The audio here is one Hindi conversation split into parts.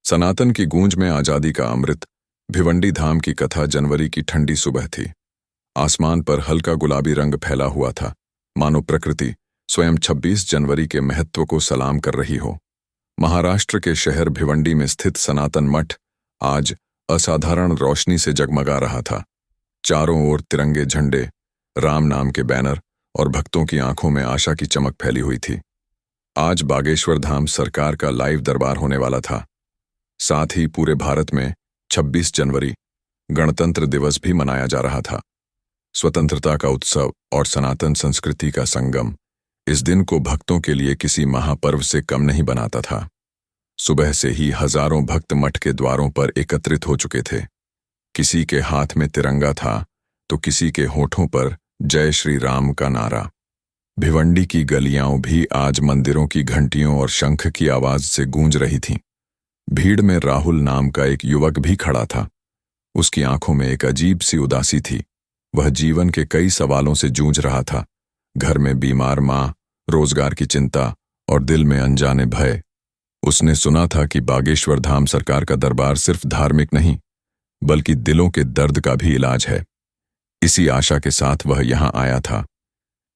सनातन की गूंज में आजादी का अमृत। भिवंडी धाम की कथा। जनवरी की ठंडी सुबह थी। आसमान पर हल्का गुलाबी रंग फैला हुआ था, मानो प्रकृति स्वयं 26 जनवरी के महत्व को सलाम कर रही हो। महाराष्ट्र के शहर भिवंडी में स्थित सनातन मठ आज असाधारण रोशनी से जगमगा रहा था। चारों ओर तिरंगे झंडे, राम नाम के बैनर और भक्तों की आंखों में आशा की चमक फैली हुई थी। आज बागेश्वर धाम सरकार का लाइव दरबार होने वाला था। साथ ही पूरे भारत में 26 जनवरी गणतंत्र दिवस भी मनाया जा रहा था। स्वतंत्रता का उत्सव और सनातन संस्कृति का संगम इस दिन को भक्तों के लिए किसी महापर्व से कम नहीं बनाता था। सुबह से ही हजारों भक्त मठ के द्वारों पर एकत्रित हो चुके थे। किसी के हाथ में तिरंगा था तो किसी के होठों पर जय श्री राम का नारा। भिवंडी की गलियां भी आज मंदिरों की घंटियों और शंख की आवाज से गूंज रही थीं। भीड़ में राहुल नाम का एक युवक भी खड़ा था। उसकी आंखों में एक अजीब सी उदासी थी। वह जीवन के कई सवालों से जूझ रहा था। घर में बीमार मां, रोजगार की चिंता और दिल में अनजाने भय। उसने सुना था कि बागेश्वर धाम सरकार का दरबार सिर्फ धार्मिक नहीं, बल्कि दिलों के दर्द का भी इलाज है। इसी आशा के साथ वह यहां आया था।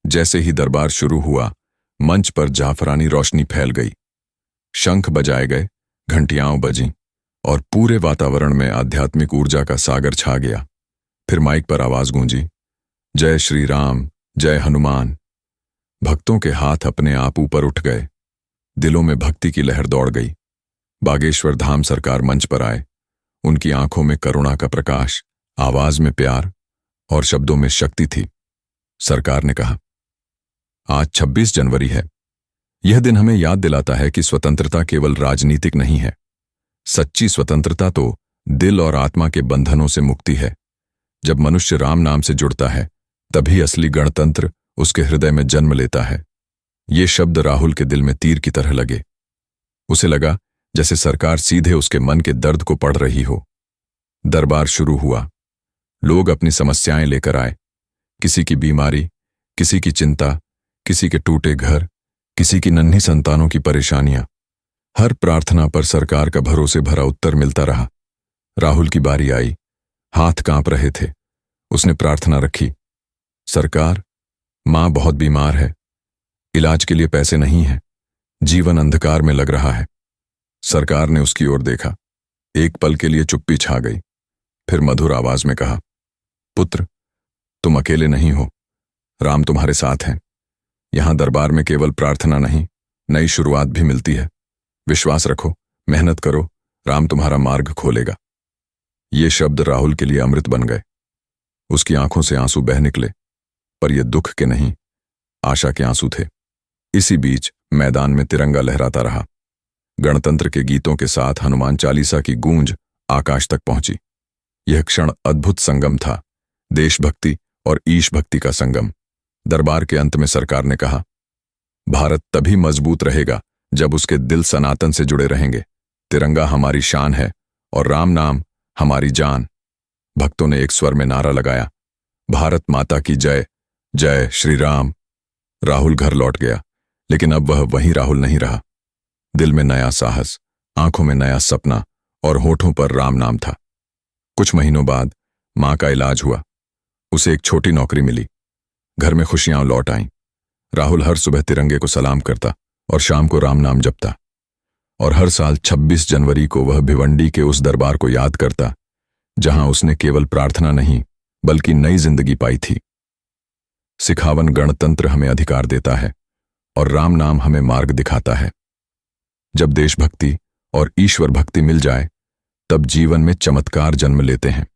जैसे ही दरबार शुरू हुआ, मंच पर जाफरानी रोशनी फैल गई। शंख बजाए गए, घंटियां बजीं और पूरे वातावरण में आध्यात्मिक ऊर्जा का सागर छा गया। फिर माइक पर आवाज गूंजी, जय श्री राम, जय हनुमान। भक्तों के हाथ अपने आप ऊपर उठ गए। दिलों में भक्ति की लहर दौड़ गई। बागेश्वर धाम सरकार मंच पर आए। उनकी आंखों में करुणा का प्रकाश, आवाज में प्यार और शब्दों में शक्ति थी। सरकार ने कहा, आज 26 जनवरी है। यह दिन हमें याद दिलाता है कि स्वतंत्रता केवल राजनीतिक नहीं है। सच्ची स्वतंत्रता तो दिल और आत्मा के बंधनों से मुक्ति है। जब मनुष्य राम नाम से जुड़ता है, तभी असली गणतंत्र उसके हृदय में जन्म लेता है। ये शब्द राहुल के दिल में तीर की तरह लगे। उसे लगा जैसे सरकार सीधे उसके मन के दर्द को पढ़ रही हो। दरबार शुरू हुआ। लोग अपनी समस्याएं लेकर आए। किसी की बीमारी, किसी की चिंता, किसी के टूटे घर, किसी की नन्ही संतानों की परेशानियां। हर प्रार्थना पर सरकार का भरोसे भरा उत्तर मिलता रहा। राहुल की बारी आई। हाथ कांप रहे थे। उसने प्रार्थना रखी, सरकार, मां बहुत बीमार है। इलाज के लिए पैसे नहीं हैं। जीवन अंधकार में लग रहा है। सरकार ने उसकी ओर देखा। एक पल के लिए चुप्पी छा गई। फिर मधुर आवाज में कहा, पुत्र, तुम अकेले नहीं हो। राम तुम्हारे साथ हैं। यहां दरबार में केवल प्रार्थना नहीं, नई शुरुआत भी मिलती है। विश्वास रखो, मेहनत करो, राम तुम्हारा मार्ग खोलेगा। ये शब्द राहुल के लिए अमृत बन गए। उसकी आंखों से आंसू बह निकले, पर ये दुख के नहीं, आशा के आंसू थे। इसी बीच मैदान में तिरंगा लहराता रहा। गणतंत्र के गीतों के साथ हनुमान चालीसा की गूंज आकाश तक पहुंची। यह क्षण अद्भुत संगम था, देशभक्ति और ईश भक्ति का संगम। दरबार के अंत में सरकार ने कहा, भारत तभी मजबूत रहेगा जब उसके दिल सनातन से जुड़े रहेंगे। तिरंगा हमारी शान है और राम नाम हमारी जान। भक्तों ने एक स्वर में नारा लगाया, भारत माता की जय, जय श्री राम। राहुल घर लौट गया, लेकिन अब वह वही राहुल नहीं रहा। दिल में नया साहस, आंखों में नया सपना और होठों पर राम नाम था। कुछ महीनों बाद मां का इलाज हुआ। उसे एक छोटी नौकरी मिली। घर में खुशियां लौट आईं। राहुल हर सुबह तिरंगे को सलाम करता और शाम को राम नाम जपता। और हर साल 26 जनवरी को वह भिवंडी के उस दरबार को याद करता, जहां उसने केवल प्रार्थना नहीं, बल्कि नई जिंदगी पाई थी। सिखावन गणतंत्र हमें अधिकार देता है और राम नाम हमें मार्ग दिखाता है। जब देशभक्ति और ईश्वर भक्ति मिल जाए, तब जीवन में चमत्कार जन्म लेते हैं।